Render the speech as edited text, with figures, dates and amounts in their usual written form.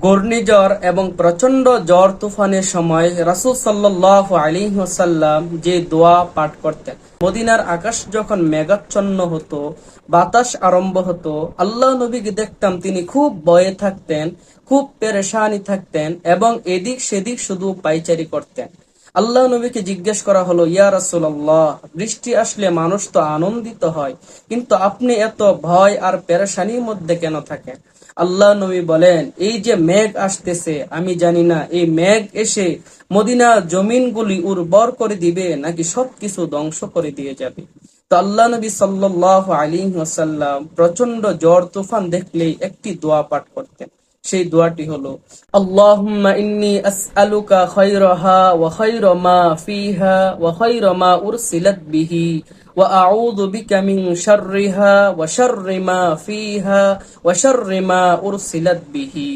ঘূর্ণিঝড় এবং প্রচন্ড ঝড় তুফানের সময় রাসূল সাল্লাল্লাহু আলাইহি ওয়াসাল্লাম যে দোয়া পাঠ করতেন, মদিনার আকাশ যখন মেঘাচ্ছন্ন হতো, বাতাস আরম্ভ হতো, আল্লাহ নবীকে দেখতাম তিনি খুব ভয়ে থাকতেন, খুব পেরেশানি থাকতেন এবং এদিক সেদিক শুধু পায়চারি করতেন। আল্লাহ নবীকে জিজ্ঞেস করা হলো, ইয়া রাসূলুল্লাহ, বৃষ্টি আসলে মানুষ তো আনন্দিত হয়, কিন্তু আপনি এত ভয় আর পেরেশানির মধ্যে কেন থাকেন? আল্লাহ নবী বলেন, এই যে মেঘ আসতেছে, আমি জানি না এই মেঘ এসে মদিনার জমিনগুলি উর্বর করে দিবে নাকি সবকিছু ধ্বংস করে দিয়ে যাবে। তো আল্লাহ নবী সাল্লাল্লাহু আলাইহি ওয়াসাল্লাম প্রচন্ড ঝড় তুফান দেখলেই একটি দোয়া পাঠ করতেন। সেই দোয়াটি হলো, আল্লাহুম্মা ইন্নী আসআলুকা খায়রাহা ওয়া খায়রা মা ফিহা ওয়া খায়রা মা উরসিলাত বিহি ওয়া আউযু বিকা মিন শাররিহা ওয়া শাররি মা ফিহা ওয়া শাররি মা উরসিলাত বিহি।